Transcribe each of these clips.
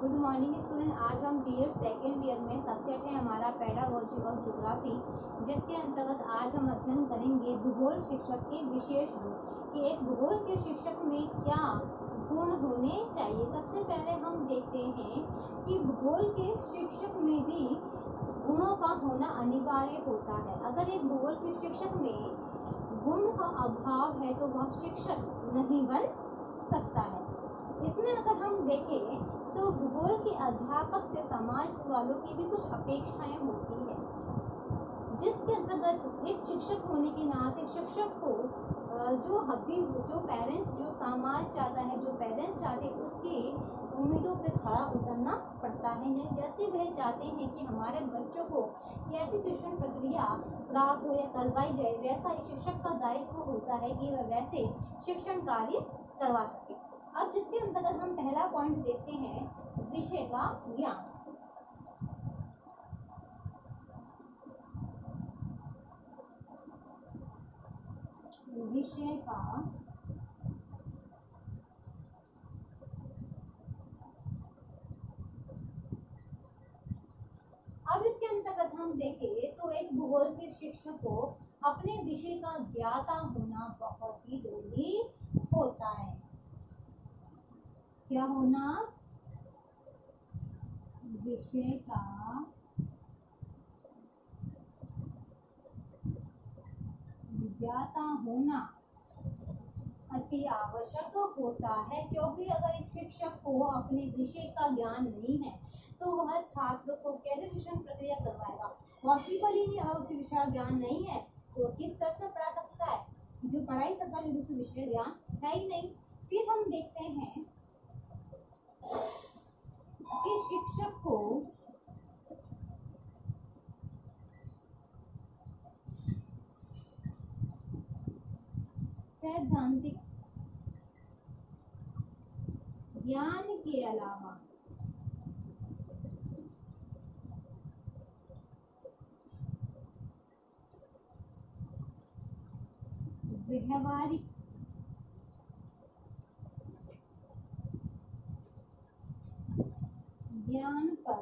Good morning student. आज हम BEd second year में सब्जेक्ट है हमारा पेडागोजी और ज्योग्राफी, जिसके अंतर्गत आज हम अध्ययन करेंगे भूगोल शिक्षक के विशेष गुण कि एक भूगोल के शिक्षक में क्या गुण होने चाहिए। सबसे पहले हम देखते हैं कि भूगोल के शिक्षक में भी गुणों का होना अनिवार्य होता है। अगर एक भूगोल के शिक्षक में गुण का अभाव है तो वह शिक्षक नहीं बन सकता है। इसमें अगर हम देखें तो भूगोल के अध्यापक से समाज वालों की भी कुछ अपेक्षाएं होती है, जिसके अंतर्गत एक शिक्षक होने के नाते शिक्षक को जो पेरेंट्स जो समाज चाहता है, जो पेरेंट्स चाहते हैं, उसकी उम्मीदों पे खड़ा उतरना पड़ता है। जैसे वह चाहते हैं कि हमारे बच्चों को कैसी शिक्षण प्रक्रिया प्राप्त हो या करवाई जाए, वैसा शिक्षक का दायित्व होता है कि वह वैसे शिक्षण कार्य करवा सके। अब जिसके अंतर्गत हम पहला पॉइंट देखते हैं विषय का ज्ञान। विषय का अब इसके अंतर्गत हम देखें तो एक भूगोल के शिक्षक को अपने विषय का ज्ञाता होना बहुत ही जरूरी होता है। क्या होना? विषय का ज्ञाता होना अति आवश्यक होता है, क्योंकि अगर एक शिक्षक को अपने विषय का ज्ञान नहीं है तो वह छात्र को कैसे शिक्षण प्रक्रिया करवाएगा। पॉसिबल ही नहीं। अगर उसे विषय ज्ञान नहीं है तो किस तरह से पढ़ा सकता है, जो पढ़ा ही सकता है, जो विषय ज्ञान है ही नहीं। फिर हम देखते हैं कि शिक्षक को सैद्धांतिक ज्ञान के अलावा व्यवहारिक ज्ञान पर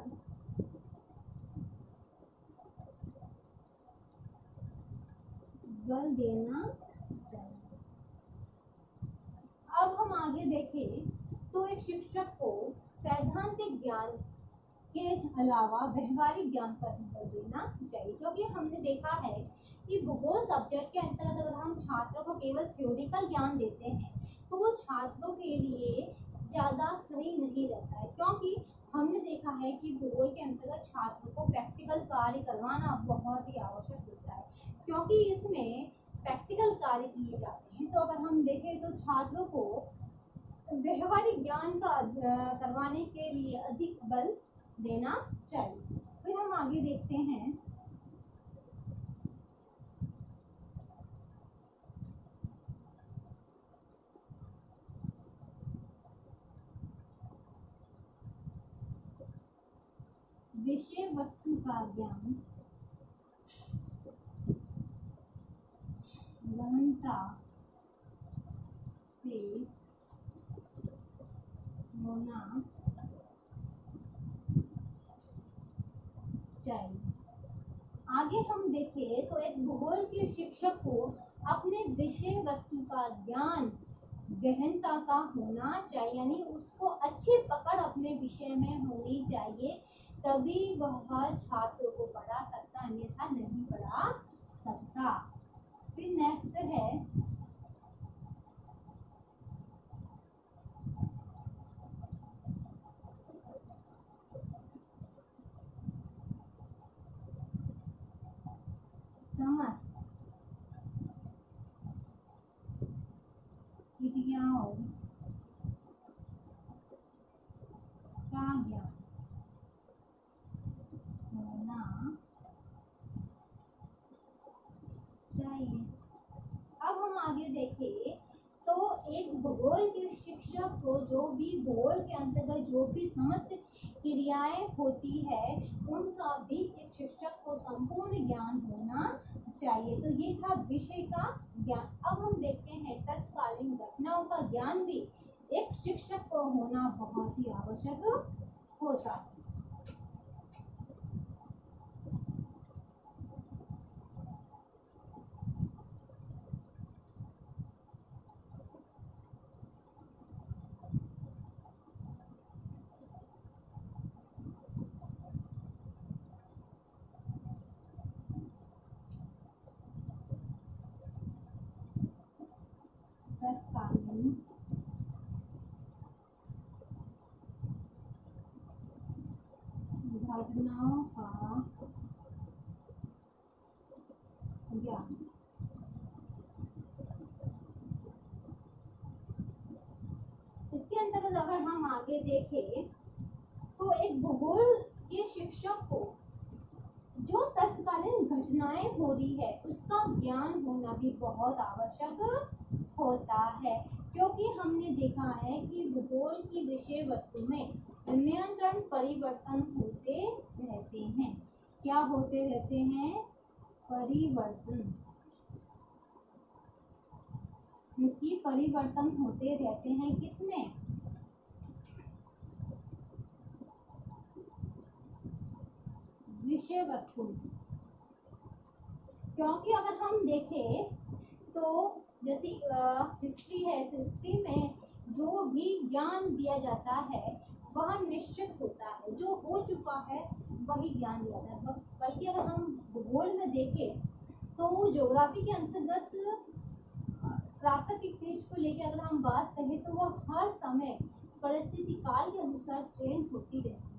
बल देना चाहिए। अब हम आगे देखें तो एक शिक्षक को सैद्धांतिक ज्ञान के अलावा व्यवहारिक ज्ञान पर बल देना चाहिए, क्योंकि हमने देखा है कि भूगोल सब्जेक्ट के अंतर्गत अगर हम छात्रों को केवल थ्योरिकल ज्ञान देते हैं तो वो छात्रों के लिए ज़्यादा सही नहीं रहता है, क्योंकि हमने देखा है कि भूगोल के अंतर्गत छात्रों को प्रैक्टिकल कार्य करवाना बहुत ही आवश्यक होता है, क्योंकि इसमें प्रैक्टिकल कार्य किए जाते हैं। तो अगर हम देखें तो छात्रों को व्यवहारिक ज्ञान का करवाने के लिए अधिक बल देना चाहिए। फिर हम आगे देखते हैं विषय वस्तु का ज्ञान गहनता से होना चाहिए। आगे हम देखें तो एक भूगोल के शिक्षक को अपने विषय वस्तु का ज्ञान गहनता का होना चाहिए, यानी उसको अच्छी पकड़ अपने विषय में होनी चाहिए, तभी वह छात्रों को पढ़ा सकता, अन्यथा नहीं पढ़ा सकता। फिर नेक्स्ट है समस्त क्रियाओं का ज्ञान होना चाहिए। अब हम आगे देखें तो एक भूगोल के शिक्षक को जो भी भूगोल के अंतर्गत जो भी समस्त क्रियाएं होती है उनका भी एक शिक्षक को संपूर्ण ज्ञान होना चाहिए। तो ये था विषय का ज्ञान। अब हम देखते हैं तत्कालीन घटनाओं का ज्ञान भी एक शिक्षक को होना बहुत ही आवश्यक होता है। तत्कालीन घटनाओं का ज्ञान। इसके अंतर्गत अगर हम आगे देखें तो एक भूगोल के शिक्षक को जो तत्कालीन घटनाएं हो रही है उसका ज्ञान होना भी बहुत आवश्यक होता है, क्योंकि हमने देखा है कि भूगोल की विषय वस्तु में नियंत्रण परिवर्तन होते रहते हैं। क्या होते रहते हैं? परिवर्तन, क्योंकि परिवर्तन होते रहते हैं किसमें? विषय वस्तु में। क्योंकि अगर हम देखें तो जैसे हिस्ट्री है तो हिस्ट्री में जो भी ज्ञान दिया जाता है वह निश्चित होता है, जो हो चुका है वही ज्ञान दिया जाता है। बल्कि अगर हम भूगोल में देखें तो ज्योग्राफी के अंतर्गत प्राकृतिक चीज को लेकर अगर हम बात करें तो वह हर समय परिस्थिति काल के अनुसार चेंज होती रहती है,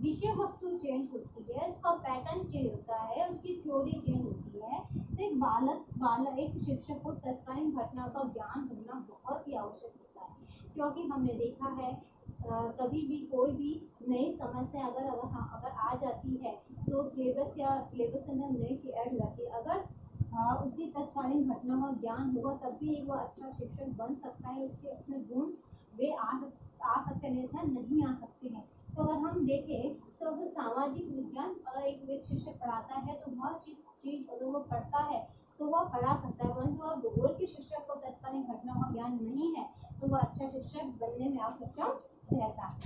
विषय वस्तु चेंज होती है, उसका पैटर्न चेंज होता है, उसकी थ्योरी चेंज होती है। तो एक शिक्षक को तत्कालीन घटना का ज्ञान होना बहुत ही आवश्यक होता है, क्योंकि हमने देखा है कभी भी कोई भी नई समस्या अगर आ जाती है तो सिलेबस के अंदर नई चीज ऐड हो जाती है। अगर उसी तत्कालीन घटना का ज्ञान होगा तब भी एक वो अच्छा शिक्षक बन सकता है, उसके अपने गुण वे आ सकते नहीं आ सकते हैं। तो अगर हम देखें तो अगर सामाजिक विज्ञान अगर एक शिक्षक पढ़ाता है तो वह चीज अगर वो पढ़ता है तो वह पढ़ा सकता है, परंतु अगर भूगोल के शिक्षक को तत्कालीन घटना का ज्ञान नहीं है तो वह अच्छा शिक्षक बनने में असक्षम रहता है।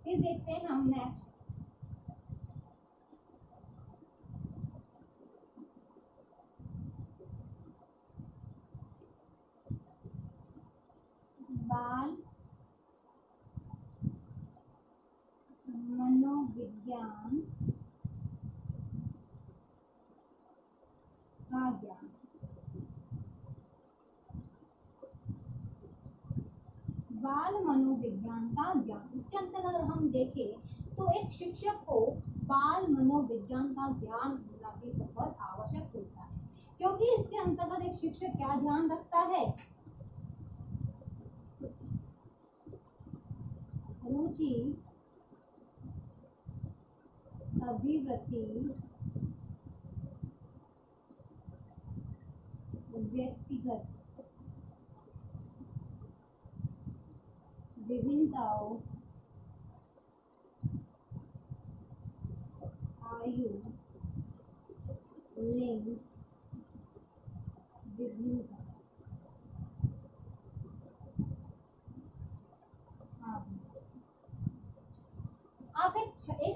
फिर देखते हैं हम नेक्स्ट बाल मनोविज्ञान का ज्ञान। बाल मनोविज्ञान का ज्ञान, इसके अंतर्गत अगर हम देखें तो एक शिक्षक को बाल मनोविज्ञान का ज्ञान होना भी बहुत आवश्यक होता है, क्योंकि इसके अंतर्गत एक शिक्षक क्या ध्यान रखता है? रुचि, अभिवृत्ति, व्यक्तिगत विभिन्नताओं, आयु, लिंग विभिन्नता। अब एक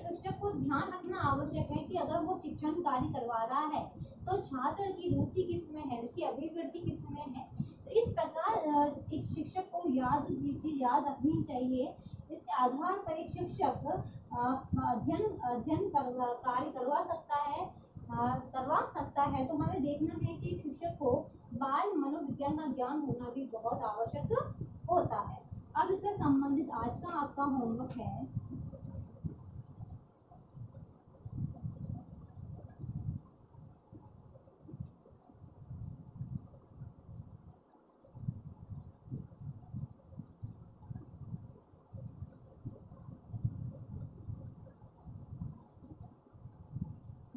शिक्षक को ध्यान रखना आवश्यक है कि अगर वो शिक्षण कार्य करवा रहा है तो छात्र की रुचि किसमें है, उसकी अभिवृत्ति किसमें है। तो इस प्रकार एक शिक्षक को याद रखनी चाहिए। इसके आधार पर एक शिक्षक अध्ययन कार्य करवा सकता है। तो हमें देखना है कि शिक्षक को बाल मनोविज्ञान का ज्ञान होना भी बहुत आवश्यक होता है। अब इससे संबंधित आज का आपका होमवर्क है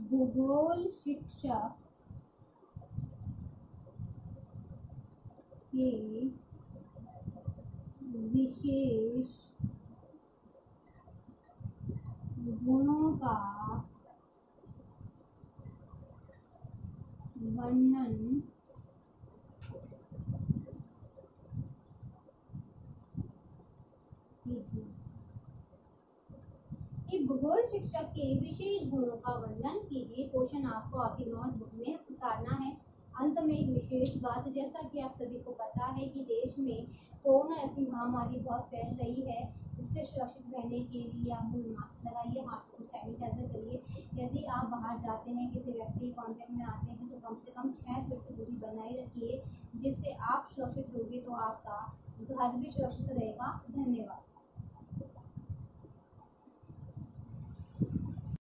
भूगोल शिक्षक के विशेष गुणों का वर्णन कीजिए। भूगोल शिक्षक के विशेष गुणों का वर्णन कीजिए। क्वेश्चन आपको आपकी नोटबुक में उतारना है। अंत में एक विशेष बात, जैसा कि आप सभी को पता है कि देश में कोरोना ऐसी महामारी बहुत फैल रही है। इससे सुरक्षित रहने के लिए आप मास्क लगाइए, हाथों को सैनिटाइजर करिए। यदि आप बाहर जाते हैं, किसी व्यक्ति कांटेक्ट में आते हैं, तो कम से कम 6 फीट की दूरी बनाए रखिए, जिससे आप सुरक्षित होंगे तो आपका घर भी सुरक्षित रहेगा। धन्यवाद।